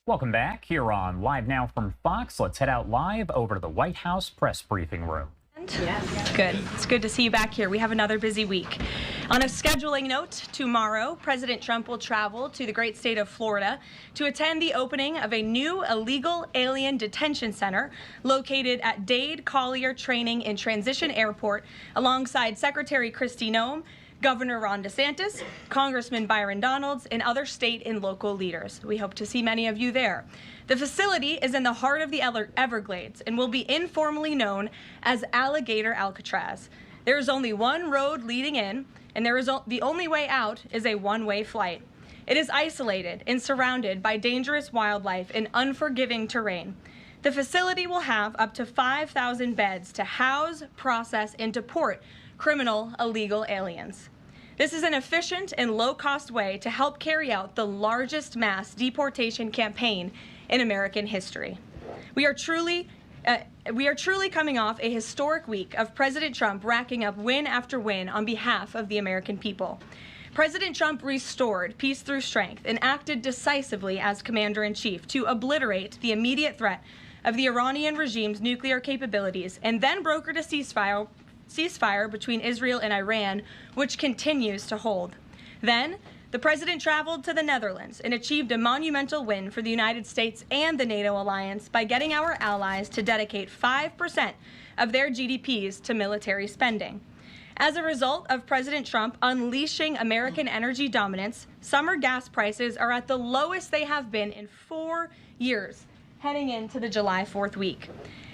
Welcome back here on Live Now from Fox. Let's head out live over to the White House press briefing room. Yes. Good. It's good to see you back here. We have another busy week. On a scheduling note, tomorrow, President Trump will travel to the great state of Florida to attend the opening of a new illegal alien detention center located at Dade Collier Training and Transition Airport alongside Secretary Kristi Noem, Governor Ron DeSantis, Congressman Byron Donalds, and other state and local leaders. We hope to see many of you there. The facility is in the heart of the Everglades and will be informally known as Alligator Alcatraz. There is only one road leading in, and the only way out is a one-way flight. It is isolated and surrounded by dangerous wildlife and unforgiving terrain. The facility will have up to 5,000 beds to house, process, and deport criminal illegal aliens. This is an efficient and low-cost way to help carry out the largest mass deportation campaign in American history. We are truly coming off a historic week of President Trump racking up win after win on behalf of the American people. President Trump restored peace through strength and acted decisively as commander-in-chief to obliterate the immediate threat of the Iranian regime's nuclear capabilities and then brokered a ceasefire between Israel and Iran, which continues to hold. Then, the president traveled to the Netherlands and achieved a monumental win for the United States and the NATO alliance by getting our allies to dedicate 5% of their GDPs to military spending. As a result of President Trump unleashing American energy dominance, summer gas prices are at the lowest they have been in 4 years, heading into the July 4th week.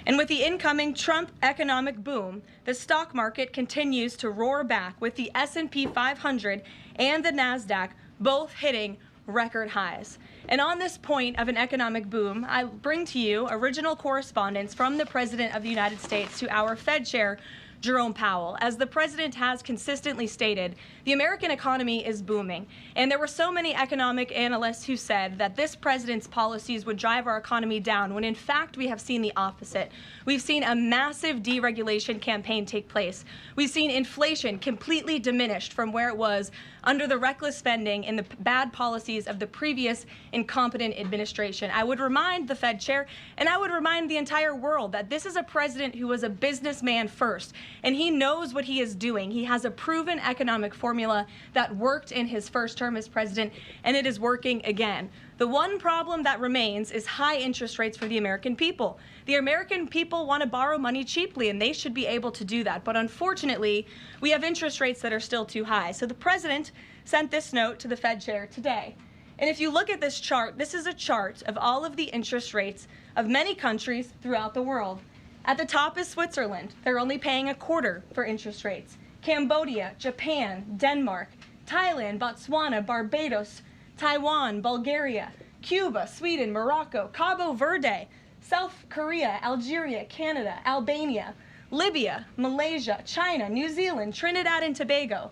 And with the incoming Trump economic boom, the stock market continues to roar back, with the S&P 500 and the NASDAQ both hitting record highs. And on this point of an economic boom, I bring to you original correspondence from the President of the United States to our Fed Chair, Jerome Powell. As the president has consistently stated, the American economy is booming. And there were so many economic analysts who said that this president's policies would drive our economy down, when in fact we have seen the opposite. We've seen a massive deregulation campaign take place. We've seen inflation completely diminished from where it was under the reckless spending and the bad policies of the previous incompetent administration. I would remind the Fed chair, and I would remind the entire world, that this is a president who was a businessman first, and he knows what he is doing. He has a proven economic formula that worked in his first term as president, and it is working again. The one problem that remains is high interest rates for the American people. The American people want to borrow money cheaply, and they should be able to do that. But unfortunately, we have interest rates that are still too high. So the president sent this note to the Fed chair today. And if you look at this chart, this is a chart of all of the interest rates of many countries throughout the world. At the top is Switzerland. They're only paying a quarter for interest rates. Cambodia, Japan, Denmark, Thailand, Botswana, Barbados, Taiwan, Bulgaria, Cuba, Sweden, Morocco, Cabo Verde, South Korea, Algeria, Canada, Albania, Libya, Malaysia, China, New Zealand, Trinidad and Tobago,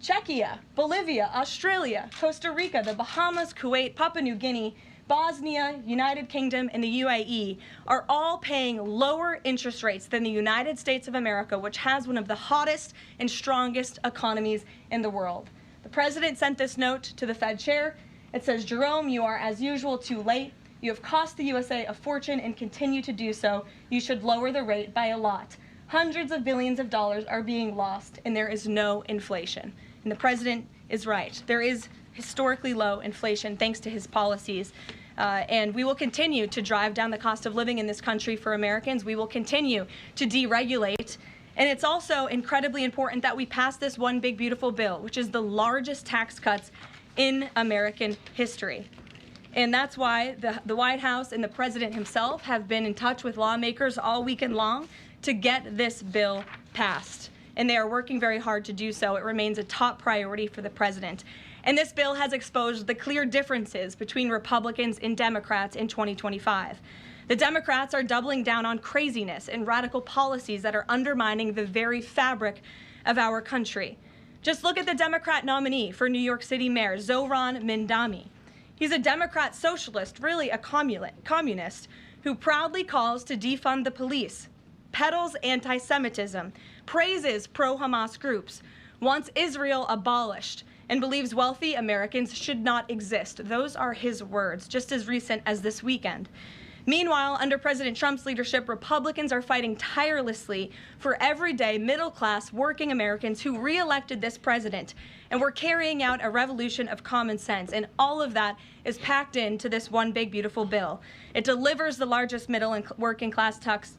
Czechia, Bolivia, Australia, Costa Rica, the Bahamas, Kuwait, Papua New Guinea, Bosnia, United Kingdom, and the UAE are all paying lower interest rates than the United States of America, which has one of the hottest and strongest economies in the world. The president sent this note to the Fed chair. It says, Jerome, you are as usual too late. You have cost the USA a fortune and continue to do so. You should lower the rate by a lot. Hundreds of billions of dollars are being lost, and there is no inflation. And the president is right. There is historically low inflation thanks to his policies. And we will continue to drive down the cost of living in this country for Americans. We will continue to deregulate. And it's also incredibly important that we pass this one big, beautiful bill, which is the largest tax cuts in American history. And that's why the White House and the president himself have been in touch with lawmakers all weekend long to get this bill passed. And they are working very hard to do so. It remains a top priority for the president. And this bill has exposed the clear differences between Republicans and Democrats in 2025. The Democrats are doubling down on craziness and radical policies that are undermining the very fabric of our country. Just look at the Democrat nominee for New York City Mayor, Zohran Mamdani. He's a Democrat socialist, really a communist, who proudly calls to defund the police, peddles anti-Semitism, praises pro-Hamas groups, wants Israel abolished, and believes wealthy Americans should not exist. Those are his words, just as recent as this weekend. Meanwhile, under President Trump's leadership, Republicans are fighting tirelessly for everyday middle-class working Americans who re-elected this president. And we're carrying out a revolution of common sense. And all of that is packed into this one big, beautiful bill. It delivers the largest middle and working class tax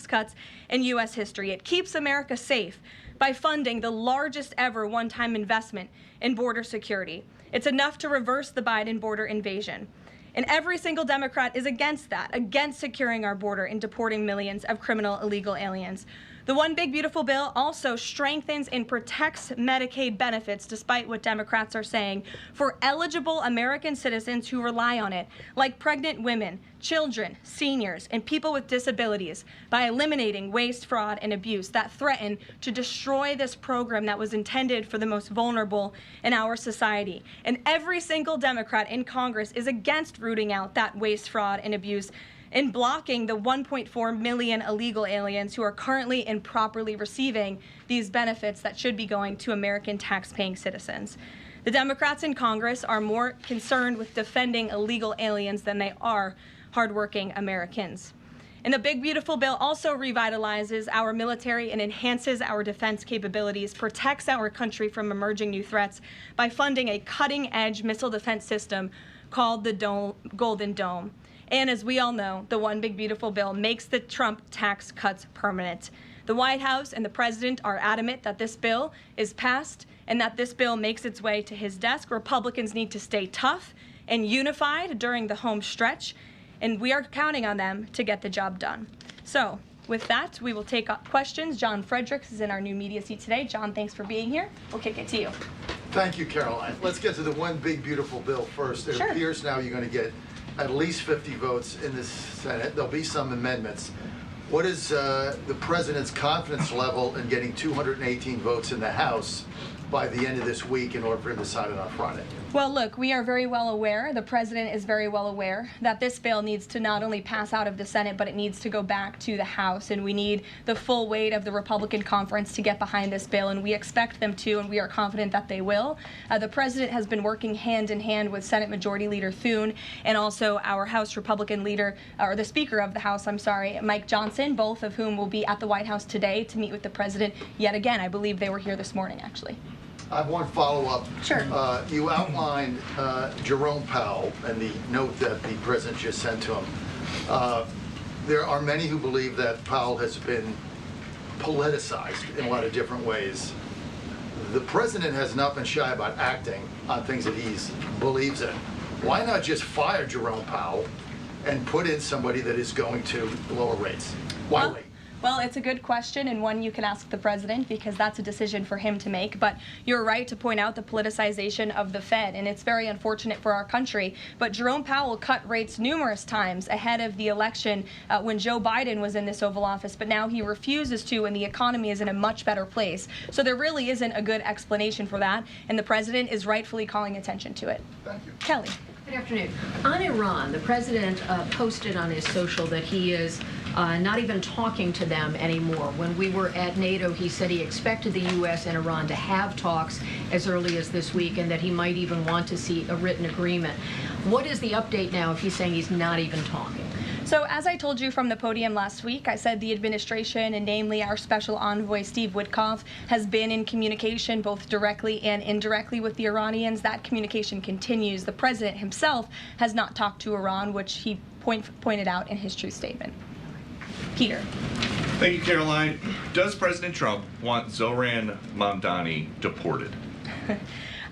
cuts in U.S. history. It keeps America safe by funding the largest ever one-time investment in border security. It's enough to reverse the Biden border invasion. And every single Democrat is against that, against securing our border and deporting millions of criminal illegal aliens. The One Big Beautiful Bill also strengthens and protects Medicaid benefits, despite what Democrats are saying, for eligible American citizens who rely on it, like pregnant women, children, seniors, and people with disabilities, by eliminating waste, fraud, and abuse that threaten to destroy this program that was intended for the most vulnerable in our society. And every single Democrat in Congress is against rooting out that waste, fraud, and abuse in blocking the 1.4 million illegal aliens who are currently improperly receiving these benefits that should be going to American tax-paying citizens. The Democrats in Congress are more concerned with defending illegal aliens than they are hardworking Americans. And the Big Beautiful Bill also revitalizes our military and enhances our defense capabilities, protects our country from emerging new threats by funding a cutting-edge missile defense system called the Golden Dome. And as we all know, the One Big Beautiful Bill makes the Trump tax cuts permanent. The White House and the president are adamant that this bill is passed and that this bill makes its way to his desk. Republicans need to stay tough and unified during the home stretch, and we are counting on them to get the job done. So with that, we will take questions. John Fredericks is in our new media seat today. John, thanks for being here. We'll kick it to you. Thank you, Caroline. Let's get to the One Big Beautiful Bill first. It Sure. appears now you're going to get at least 50 votes in the Senate. There'll be some amendments. What is the president's confidence level in getting 218 votes in the House by the end of this week in order for him to sign it on Friday? Well, look, we are very well aware, the president is very well aware, that this bill needs to not only pass out of the Senate, but it needs to go back to the House, and we need the full weight of the Republican conference to get behind this bill, and we expect them to, and we are confident that they will. The president has been working hand in hand with Senate Majority Leader Thune and also our House Republican leader, or the Speaker of the House, Mike Johnson, both of whom will be at the White House today to meet with the president yet again. I believe they were here this morning, actually. I have one follow-up. Sure. You outlined Jerome Powell and the note that the president just sent to him. There are many who believe that Powell has been politicized in a lot of different ways. The president has not been shy about acting on things that he believes in. Why not just fire Jerome Powell and put in somebody that is going to lower rates? Why wait? Well, it's a good question, and one you can ask the president, because that's a decision for him to make. But you're right to point out the politicization of the Fed, and it's very unfortunate for our country. But Jerome Powell cut rates numerous times ahead of the election when Joe Biden was in this Oval Office, but now he refuses to, and the economy is in a much better place. So there really isn't a good explanation for that, and the president is rightfully calling attention to it. Thank you. Kelly. Good afternoon. On Iran, the president posted on his social that he is not even talking to them anymore. When we were at NATO, he said he expected the U.S. and Iran to have talks as early as this week and that he might even want to see a written agreement. What is the update now if he's saying he's not even talking? So as I told you from the podium last week, I said the administration, and namely our special envoy Steve Witkoff, has been in communication both directly and indirectly with the Iranians. That communication continues. The president himself has not talked to Iran, which he pointed out in his truth statement. Peter. Thank you, Caroline. Does President Trump want Zohran Mamdani deported?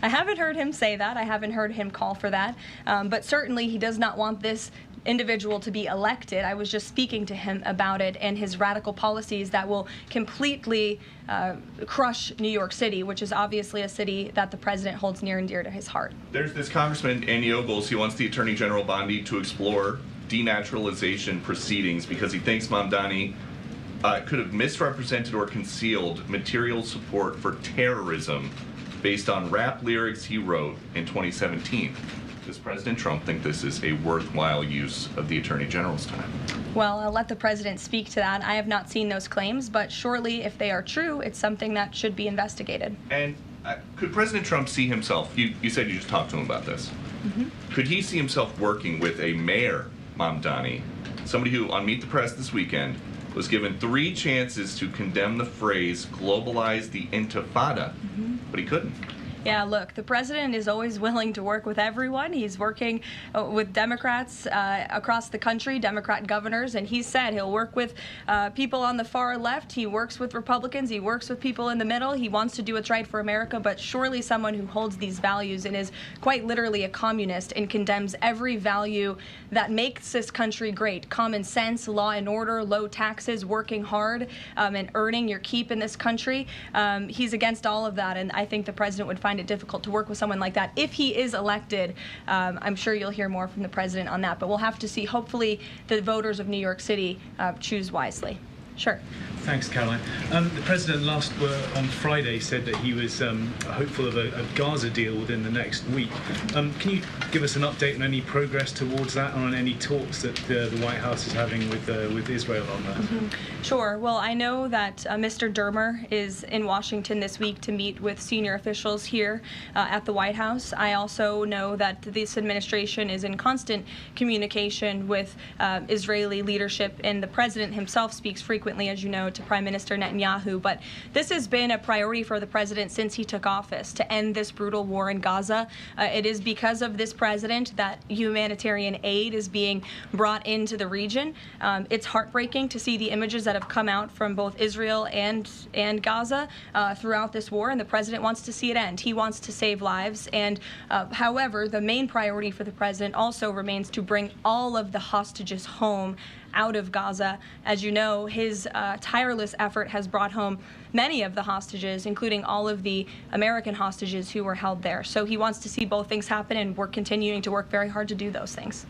I haven't heard him say that. I haven't heard him call for that. But certainly he does not want this individual to be elected. I was just speaking to him about it and his radical policies that will completely crush New York City, which is obviously a city that the president holds near and dear to his heart. There's this Congressman Andy Ogles. He wants the Attorney General Bondi to explore denaturalization proceedings because he thinks Mamdani could have misrepresented or concealed material support for terrorism based on rap lyrics he wrote in 2017. Does President Trump think this is a worthwhile use of the Attorney General's time? Well, I'll let the president speak to that. I have not seen those claims, but surely if they are true, it's something that should be investigated. And Could President Trump see himself, you said you just talked to him about this, could he see himself working with a mayor, Mamdani, somebody who, on Meet the Press this weekend, was given 3 chances to condemn the phrase globalize the intifada, but he couldn't? Yeah, look, the president is always willing to work with everyone. He's working with Democrats across the country, Democrat governors, and he said he'll work with people on the far left. He works with Republicans. He works with people in the middle. He wants to do what's right for America, but surely someone who holds these values and is quite literally a communist and condemns every value that makes this country great. Common sense, law and order, low taxes, working hard, and earning your keep in this country. He's against all of that, and I think the president would find it difficult to work with someone like that. If he is elected, I'm sure you'll hear more from the president on that, but we'll have to see. Hopefully the voters of New York City choose wisely. Sure. Thanks, Caroline. The president on Friday said that he was hopeful of a Gaza deal within the next week. Can you give us an update on any progress towards that, and on any talks that the White House is having with Israel on that? Sure. Well, I know that Mr. Dermer is in Washington this week to meet with senior officials here at the White House. I also know that this administration is in constant communication with Israeli leadership, and the president himself speaks frequently, as you know, to Prime Minister Netanyahu. But this has been a priority for the president since he took office, to end this brutal war in Gaza. It is because of this president that humanitarian aid is being brought into the region. It's heartbreaking to see the images that have come out from both Israel and Gaza throughout this war, and the president wants to see it end. He wants to save lives. And however, the main priority for the president also remains to bring all of the hostages home out of Gaza. As you know, his tireless effort has brought home many of the hostages, including all of the American hostages who were held there. So he wants to see both things happen, and we're continuing to work very hard to do those things.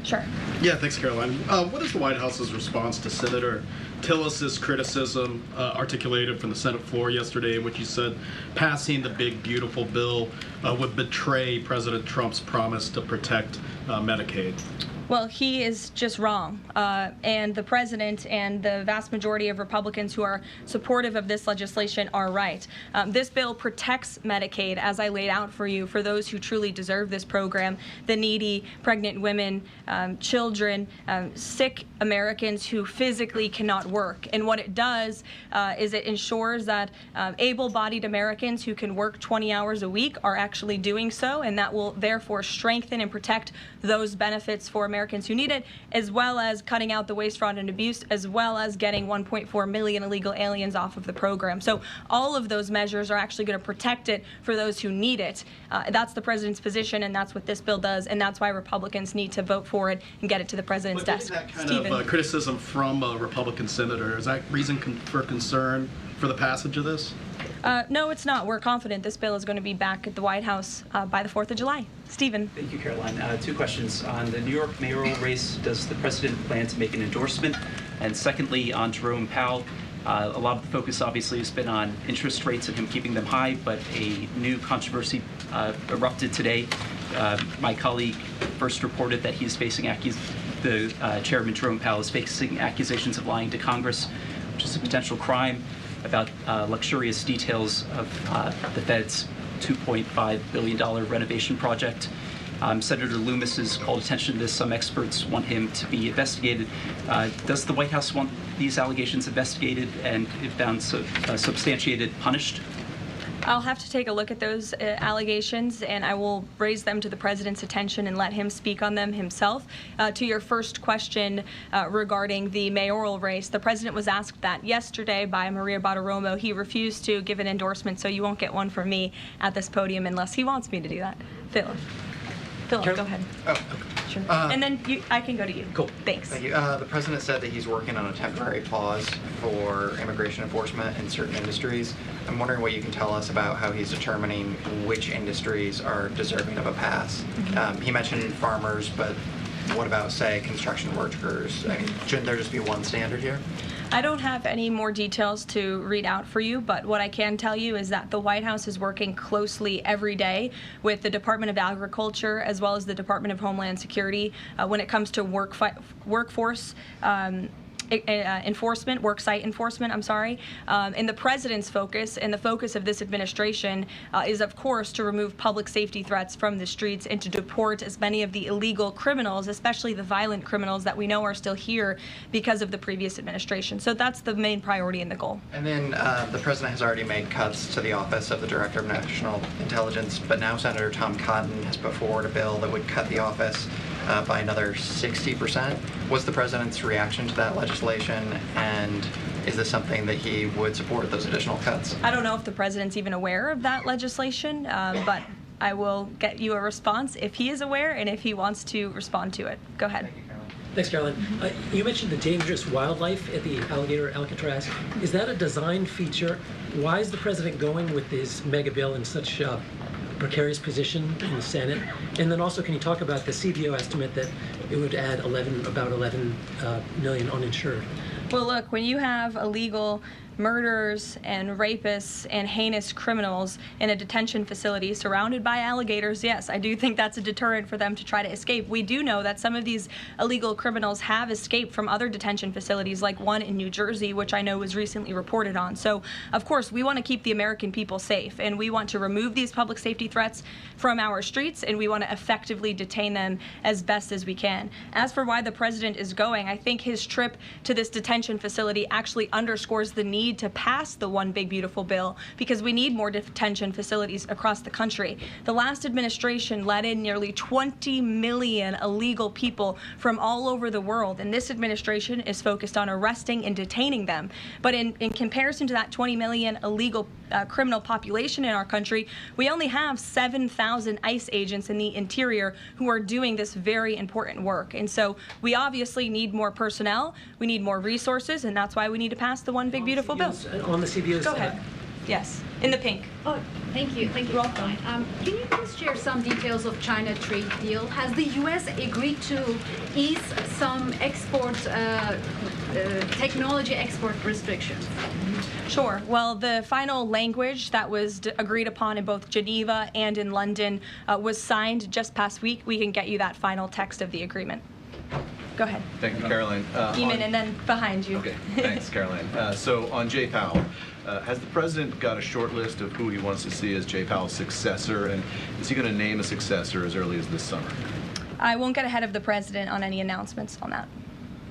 Sure. Yeah, thanks, Caroline. What is the White House's response to Senator Tillis's criticism articulated from the Senate floor yesterday, in which he said passing the big, beautiful bill would betray President Trump's promise to protect Medicaid? Well, he is just wrong. And the president and the vast majority of Republicans who are supportive of this legislation are right. This bill protects Medicaid, as I laid out for you, for those who truly deserve this program: the needy, pregnant women, children, sick Americans who physically cannot work. And what it does is it ensures that able-bodied Americans who can work 20 hours a week are actually doing so, and that will therefore strengthen and protect those benefits for Americans who need it, as well as cutting out the waste, fraud, and abuse, as well as getting 1.4 million illegal aliens off of the program. So all of those measures are actually going to protect it for those who need it. That's the president's position, and that's what this bill does, and that's why Republicans need to vote for it and get it to the president's desk. That kind of criticism from a Republican senator, is that reason for concern for the passage of this? No, it's not. We're confident this bill is going to be back at the White House by the 4th of July. Stephen. Thank you, Caroline. 2 questions. On the New York mayoral race, does the president plan to make an endorsement? And secondly, on Jerome Powell, a lot of the focus obviously has been on interest rates and him keeping them high, but a new controversy erupted today. My colleague first reported that he's facing Chairman Jerome Powell is facing accusations of lying to Congress, which is a potential crime, about luxurious details of the Fed's $2.5 billion renovation project. Senator Loomis has called attention to this. Some experts want him to be investigated. Does the White House want these allegations investigated and, if found substantiated, punished? I'll have to take a look at those allegations, and I will raise them to the president's attention and let him speak on them himself. To your first question regarding the mayoral race, the president was asked that yesterday by Maria Bartiromo. He refused to give an endorsement, so you won't get one from me at this podium unless he wants me to do that. Philip, go ahead. Oh, okay. Sure. And then I can go to you. Cool. Thanks. Thank you. The president said that he's working on a temporary pause for immigration enforcement in certain industries. I'm wondering what you can tell us about how he's determining which industries are deserving of a pass. He mentioned farmers, but what about, say, construction workers? I mean, shouldn't there just be one standard here? I don't have any more details to read out for you, but what I can tell you is that the White House is working closely every day with the Department of Agriculture as well as the Department of Homeland Security when it comes to workforce enforcement, worksite enforcement, and the president's focus and the focus of this administration is, of course, to remove public safety threats from the streets and to deport as many of the illegal criminals, especially the violent criminals that we know are still here because of the previous administration. So that's the main priority and the goal. And then the president has already made cuts to the office of the Director of National Intelligence, but now Senator Tom Cotton has put forward a bill that would cut the office by another 60%. What's the president's reaction to that legislation, and is this something that he would support, those additional cuts? I don't know if the president's even aware of that legislation, but I will get you a response if he is aware and if he wants to respond to it. Go ahead. Thanks, Caroline. You mentioned the dangerous wildlife at the alligator Alcatraz. Is that a design feature? Why is the president going with this mega bill in such a precarious position in the Senate? And then also, can you talk about the CBO estimate that it would add about 11 million uninsured? Well, look, when you have illegal murderers and rapists and heinous criminals in a detention facility surrounded by alligators, yes, I do think that's a deterrent for them to try to escape. We do know that some of these illegal criminals have escaped from other detention facilities, like one in New Jersey, which I know was recently reported on. So, of course, we want to keep the American people safe, and we want to remove these public safety threats from our streets, and we want to effectively detain them as best as we can. As for why the president is going, I think his trip to this detention facility actually underscores the need to pass the One Big Beautiful Bill, because we need more detention facilities across the country. The last administration let in nearly 20 million illegal people from all over the world, and this administration is focused on arresting and detaining them. But in comparison to that 20 million illegal criminal population in our country, we only have 7,000 ICE agents in the interior who are doing this very important work. And so we obviously need more personnel, we need more resources, and that's why we need to pass the One Big Beautiful Bill. On the CBO's. Go ahead. Yes, in the pink. Oh, thank you. Thank you. Welcome. Can you please share some details of China trade deal? Has the U.S. agreed to ease some export, technology export restrictions? Sure. Well, the final language that was agreed upon in both Geneva and in London was signed just past week. We can get you that final text of the agreement. Go ahead. Thank you, Caroline. Eamon, and then behind you. Okay, thanks, Caroline. So on Jay Powell, has the president got a short list of who he wants to see as Jay Powell's successor, and is he going to name a successor as early as this summer? I won't get ahead of the president on any announcements on that.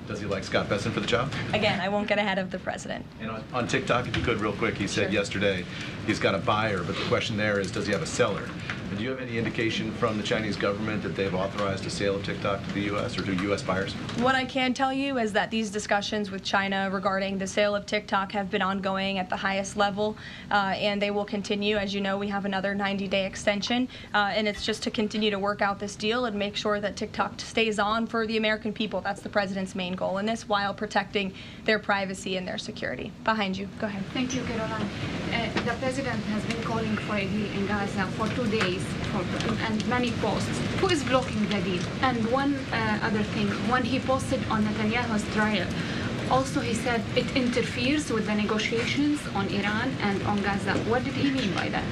Does he like Scott Besson for the job? Again, I won't get ahead of the president. And on TikTok, if you could, real quick, he said yesterday he's got a buyer, but the question there is, does he have a seller? And do you have any indication from the Chinese government that they've authorized a sale of TikTok to the U.S. or to U.S. buyers? What I can tell you is that these discussions with China regarding the sale of TikTok have been ongoing at the highest level, and they will continue. As you know, we have another 90-day extension, and it's just to continue to work out this deal and make sure that TikTok stays on for the American people. That's the president's main goal in this, while protecting their privacy and their security. Behind you. Go ahead. Thank you, Caroline. The president has been calling for a deal in Gaza for 2 days and many posts. Who is blocking the deal? And one other thing, when he posted on Netanyahu's trial, also he said it interferes with the negotiations on Iran and on Gaza. What did he mean by that?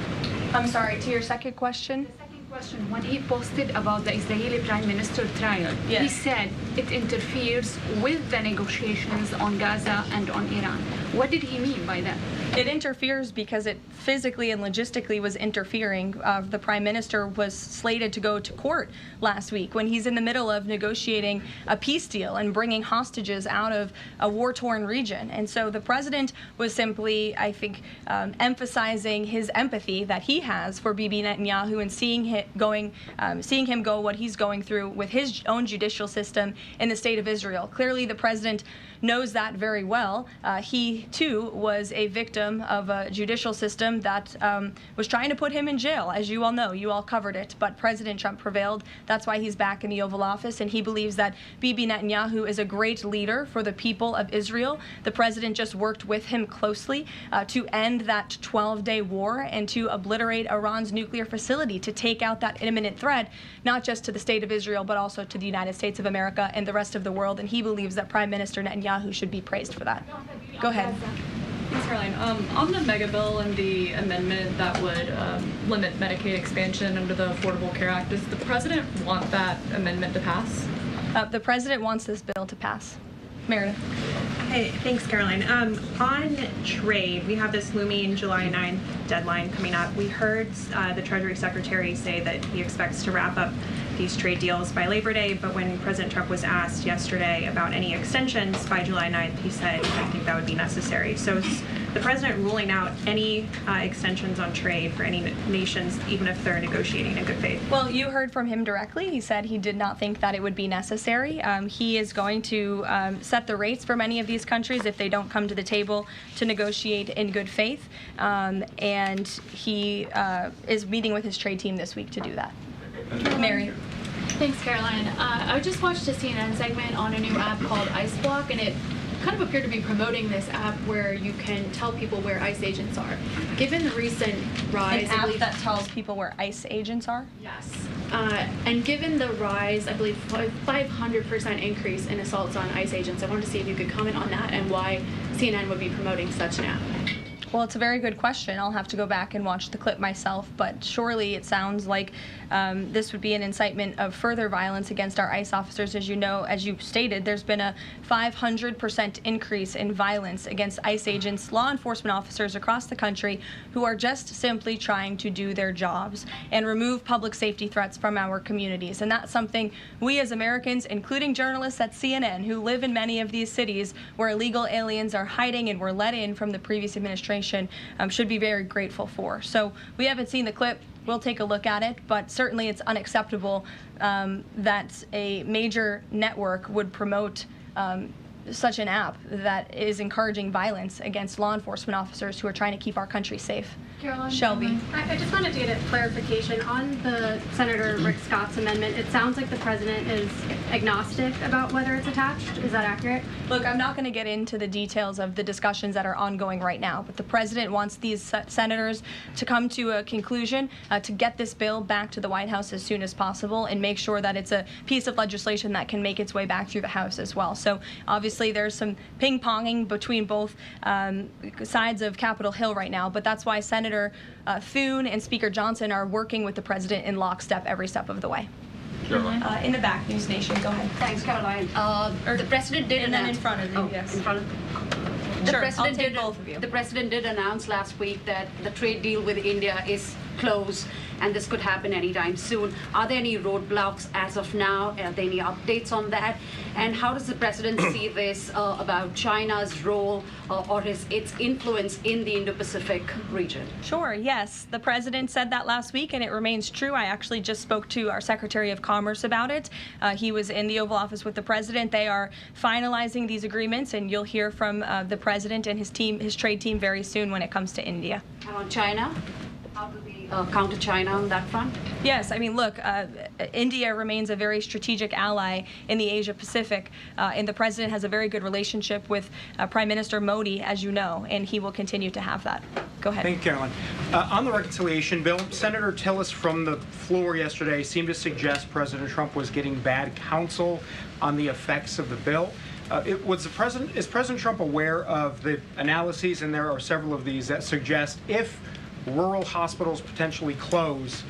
I'm sorry, to your second question? Question. When he posted about the Israeli Prime Minister trial, he said it interferes with the negotiations on Gaza and on Iran. What did he mean by that? It interferes because it physically and logistically was interfering. The Prime Minister was slated to go to court last week when he's in the middle of negotiating a peace deal and bringing hostages out of a war-torn region. And so the president was simply, I think, emphasizing his empathy that he has for Bibi Netanyahu and seeing him go what he's going through with his own judicial system in the state of Israel. Clearly, the president knows that very well. He, too, was a victim of a judicial system that was trying to put him in jail, as you all know. You all covered it. But President Trump prevailed. That's why he's back in the Oval Office, and he believes that Bibi Netanyahu is a great leader for the people of Israel. The president just worked with him closely to end that 12-day war and to obliterate Iran's nuclear facility, to take out that imminent threat, not just to the state of Israel, but also to the United States of America and the rest of the world. And he believes that Prime Minister Netanyahu should be praised for that. Go ahead. Thanks, Caroline. On the mega bill and the amendment that would limit Medicaid expansion under the Affordable Care Act, does the president want that amendment to pass? The president wants this bill to pass. Meredith. Hey, thanks, Caroline. On trade, we have this looming July 9th deadline coming up. We heard the Treasury Secretary say that he expects to wrap up these trade deals by Labor Day, but when President Trump was asked yesterday about any extensions by July 9th, he said, I think that would be necessary. So is the president ruling out any extensions on trade for any nations, even if they're negotiating in good faith? Well, you heard from him directly. He said he did not think that it would be necessary. He is going to set the rates for many of these countries if they don't come to the table to negotiate in good faith. And he is meeting with his trade team this week to do that. Mary. Thanks, Caroline. I just watched a CNN segment on a new app called Ice Block, and it kind of appeared to be promoting this app where you can tell people where ICE agents are. Given the recent rise... An app that tells people where ICE agents are? Yes. And given the rise, I believe 500% increase in assaults on ICE agents, I wanted to see if you could comment on that and why CNN would be promoting such an app. Well, it's a very good question. I'll have to go back and watch the clip myself, but surely it sounds like this would be an incitement of further violence against our ICE officers. As you know, as you stated, there's been a 500% increase in violence against ICE agents, law enforcement officers across the country who are just simply trying to do their jobs and remove public safety threats from our communities. And that's something we as Americans, including journalists at CNN who live in many of these cities where illegal aliens are hiding and were let in from the previous administration, should be very grateful for. So we haven't seen the clip. We'll take a look at it, but certainly it's unacceptable that a major network would promote such an app that is encouraging violence against law enforcement officers who are trying to keep our country safe. Caroline, Shelby. I just wanted to get a clarification on the Senator Rick Scott's amendment. It sounds like the president is agnostic about whether it's attached. Is that accurate? Look, I'm not going to get into the details of the discussions that are ongoing right now, but the president wants these senators to come to a conclusion to get this bill back to the White House as soon as possible and make sure that it's a piece of legislation that can make its way back through the House as well. So obviously there's some ping-ponging between both sides of Capitol Hill right now, but that's why Senator Thune and Speaker Johnson are working with the president in lockstep every step of the way. In the back, News Nation, go ahead. Thanks, Caroline. The president did and then in front of you, yes. In front of I'll take both of you. The president did announce last week that the trade deal with India is closed and this could happen anytime soon. Are there any roadblocks as of now? Are there any updates on that? And how does the president see this about China's role or its influence in the Indo-Pacific region? Sure, yes. The president said that last week, and it remains true. I actually just spoke to our Secretary of Commerce about it. He was in the Oval Office with the president. They are finalizing these agreements, and you'll hear from the president and his team, his trade team, very soon when it comes to India. And on China? How do we counter China on that front? Yes, I mean, look, India remains a very strategic ally in the Asia Pacific, and the president has a very good relationship with Prime Minister Modi, as you know, and he will continue to have that. Go ahead. Thank you, Caroline. On the reconciliation bill, Senator Tillis from the floor yesterday seemed to suggest President Trump was getting bad counsel on the effects of the bill. Is President Trump aware of the analyses, and there are several of these, that suggest if rural hospitals potentially close,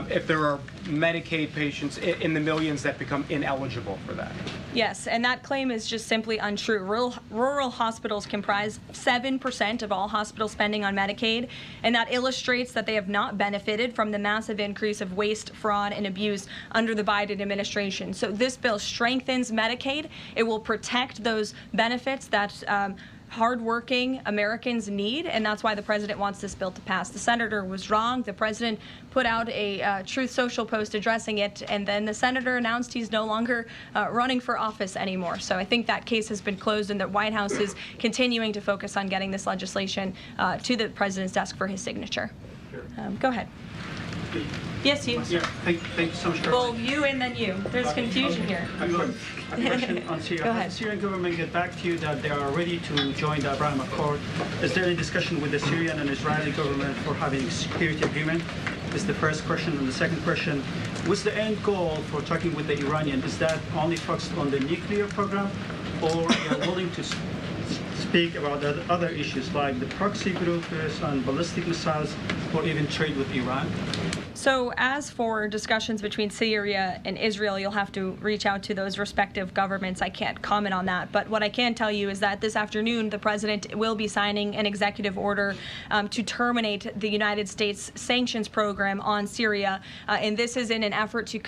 if there are Medicaid patients in the millions that become ineligible for that? Yes, and that claim is just simply untrue. Rural hospitals comprise 7% of all hospital spending on Medicaid, and that illustrates that they have not benefited from the massive increase of waste, fraud, and abuse under the Biden administration. So this bill strengthens Medicaid. It will protect those benefits that hardworking Americans need, and that's why the president wants this bill to pass. The senator was wrong. The president put out a Truth Social post addressing it, and then the senator announced he's no longer running for office anymore. So I think that case has been closed, and the White House is continuing to focus on getting this legislation to the president's desk for his signature. Go ahead. Yes, you. Yeah, thank you so much. Well, you and then you. There's confusion here. A question on Syria. Go ahead. Has the Syrian government get back to you that they are ready to join the Abraham Accord? Is there any discussion with the Syrian and Israeli government for having a security agreement? Is the first question. And the second question, what's the end goal for talking with the Iranian? Is that only focused on the nuclear program, or are you willing to speak about other issues like the proxy groups and ballistic missiles, or even trade with Iran? So as for discussions between Syria and Israel, you'll have to reach out to those respective governments. I can't comment on that. But what I can tell you is that this afternoon, the president will be signing an executive order to terminate the United States sanctions program on Syria. And this is in an effort to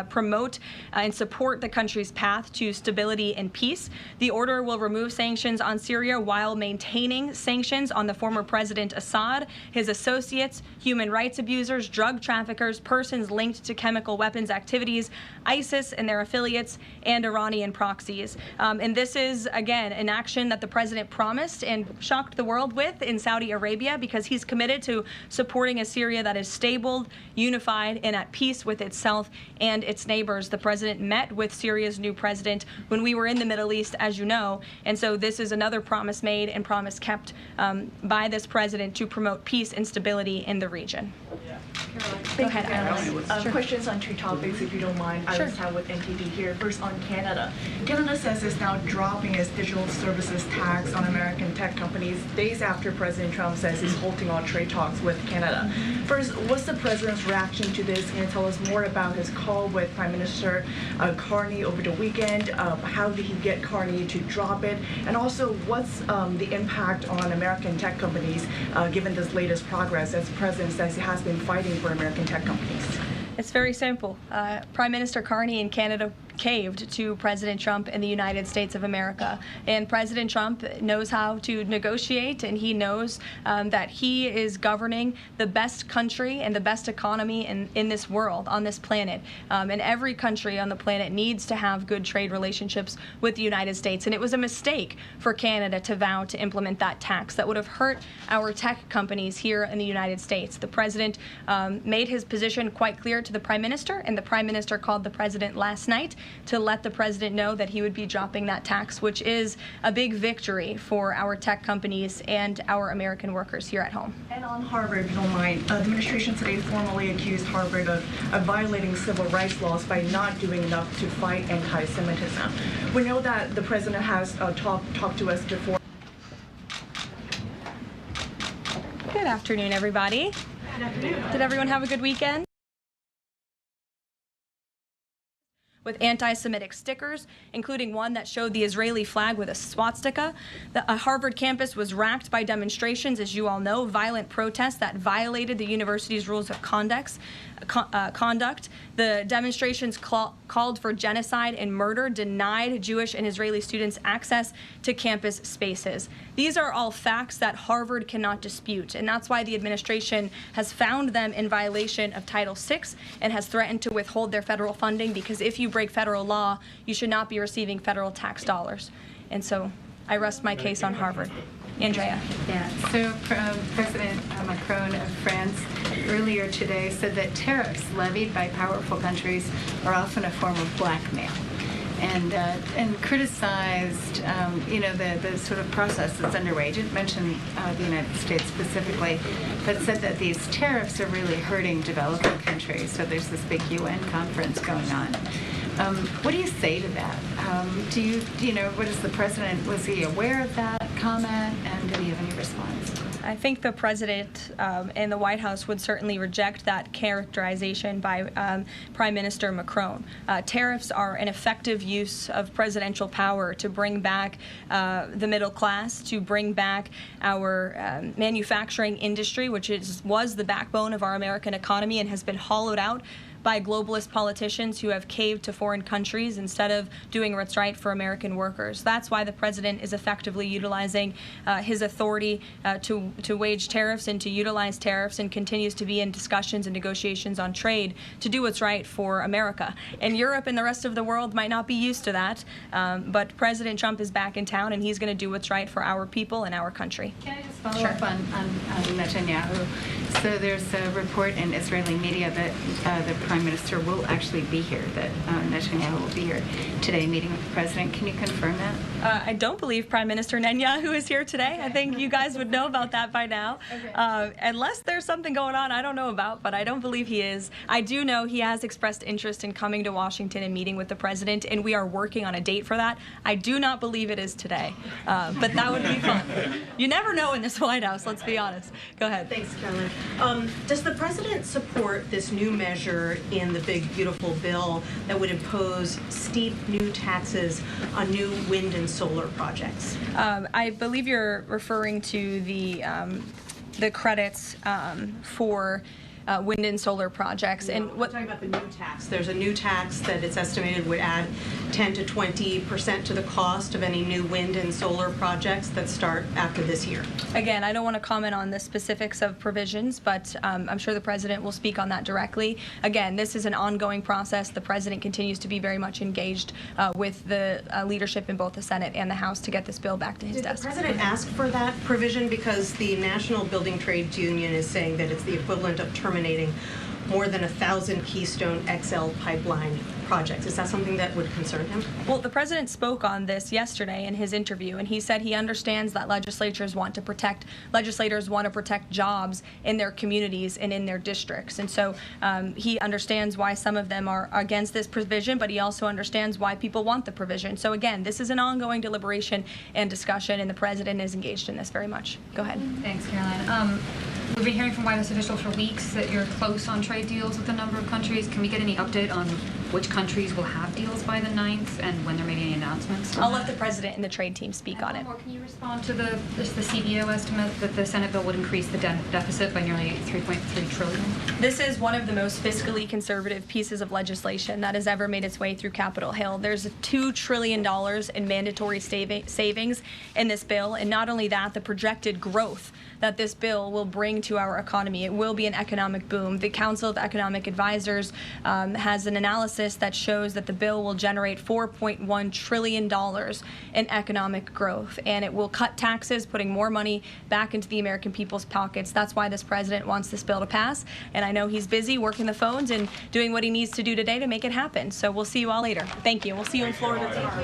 promote and support the country's path to stability and peace. The order will remove sanctions on Syria while maintaining sanctions on the former President Assad, his associates, human rights abusers, drug traffickers, persons linked to chemical weapons activities, ISIS and their affiliates, and Iranian proxies. And this is, again, an action that the president promised and shocked the world with in Saudi Arabia, because he's committed to supporting a Syria that is stable, unified, and at peace with itself and its neighbors. The president met with Syria's new president when we were in the Middle East, as you know, and so this is another promise made and promise kept by this president to promote peace and stability in the region. Go ahead, Alice. Sure. Questions on two topics, if you don't mind. Sure. Alice Howe with NTD here. First, on Canada. Canada says it's now dropping its digital services tax on American tech companies days after President Trump says he's halting all trade talks with Canada. First, what's the president's reaction to this? Can you tell us more about his call with Prime Minister Carney over the weekend? How did he get Carney to drop it? And also, what's the impact on American tech companies given this latest progress, as the president says he has been fighting for American tech companies? It's very simple. Prime Minister Carney in Canada caved to President Trump in the United States of America. And President Trump knows how to negotiate, and he knows that he is governing the best country and the best economy in this world, on this planet. And every country on the planet needs to have good trade relationships with the United States. And it was a mistake for Canada to vow to implement that tax. That would have hurt our tech companies here in the United States. The president made his position quite clear to the Prime Minister, and the Prime Minister called the president last night to let the president know that he would be dropping that tax, which is a big victory for our tech companies and our American workers here at home. And on Harvard, if you don't mind, the administration today formally accused Harvard of violating civil rights laws by not doing enough to fight anti-Semitism. We know that the president has talked to us before. Good afternoon, everybody. Good afternoon. Did everyone have a good weekend? With anti-Semitic stickers, including one that showed the Israeli flag with a swastika. The Harvard campus was racked by demonstrations, as you all know, violent protests that violated the university's rules of conduct. The demonstrations called for genocide and murder, denied Jewish and Israeli students access to campus spaces. These are all facts that Harvard cannot dispute, and that's why the administration has found them in violation of Title VI and has threatened to withhold their federal funding, because if you break federal law, you should not be receiving federal tax dollars. And so I rest my case on Harvard. Andrea. Yeah, so President Macron of France earlier today said that tariffs levied by powerful countries are often a form of blackmail, and criticized the sort of process that's underway. Didn't mention the United States specifically, but said that these tariffs are really hurting developing countries. So there's this big UN conference going on. What do you say to that? What is the president, was he aware of that comment, and did he have any response? I think the president and the White House would certainly reject that characterization by Prime Minister Macron. Tariffs are an effective use of presidential power to bring back the middle class, to bring back our manufacturing industry, which was the backbone of our American economy and has been hollowed out by globalist politicians who have caved to foreign countries instead of doing what's right for American workers. That's why the president is effectively utilizing his authority to wage tariffs and to utilize tariffs, and continues to be in discussions and negotiations on trade to do what's right for America. And Europe and the rest of the world might not be used to that, but President Trump is back in town, and he's going to do what's right for our people and our country. Can I just follow up on Netanyahu? So there's a report in Israeli media that the Prime Minister will actually be here, that Netanyahu will be here today meeting with the President. Can you confirm that? I don't believe Prime Minister Netanyahu is here today. Okay. I think you guys would know about that by now. Okay. Unless there's something going on I don't know about, but I don't believe he is. I do know he has expressed interest in coming to Washington and meeting with the President, and we are working on a date for that. I do not believe it is today, but that would be fun. You never know in this White House, let's be honest. Go ahead. Thanks, Caroline. Does the President support this new measure in the big, beautiful bill that would impose steep new taxes on new wind and solar projects? I believe you're referring to the credits for wind and solar projects. No, And I'm talking about the new tax. There's a new tax that it's estimated would add 10 to 20% to the cost of any new wind and solar projects that start after this year. Again, I don't want to comment on the specifics of provisions, but I'm sure the President will speak on that directly. Again, this is an ongoing process. The President continues to be very much engaged with the leadership in both the Senate and the House to get this bill back to his desk. Did the President ask for that provision? Because the National Building Trades Union is saying that it's the equivalent of terminating more than 1,000 Keystone XL pipeline projects. Is that something that would concern him? Well, the President spoke on this yesterday in his interview, and he said he understands that legislators want to protect jobs in their communities and in their districts. And so he understands why some of them are against this provision, but he also understands why people want the provision. So again, this is an ongoing deliberation and discussion, and the President is engaged in this very much. Go ahead. Thanks, Caroline. We've been hearing from White House officials for weeks that you're close on trade deals with a number of countries. Can we get any update on which countries will have deals by the 9th and when there may be any announcements? I'll let the President and the trade team speak on it. Can you respond to the CBO estimate that the Senate bill would increase the deficit by nearly $3.3 trillion? This is one of the most fiscally conservative pieces of legislation that has ever made its way through Capitol Hill. There's $2 trillion in mandatory savings in this bill, and not only that, the projected growth that this bill will bring to our economy. It will be an economic boom. The Council of Economic Advisors has an analysis that shows that the bill will generate $4.1 trillion in economic growth, and it will cut taxes, putting more money back into the American people's pockets. That's why this President wants this bill to pass, and I know he's busy working the phones and doing what he needs to do today to make it happen. So we'll see you all later. Thank you. We'll see you in Florida tomorrow.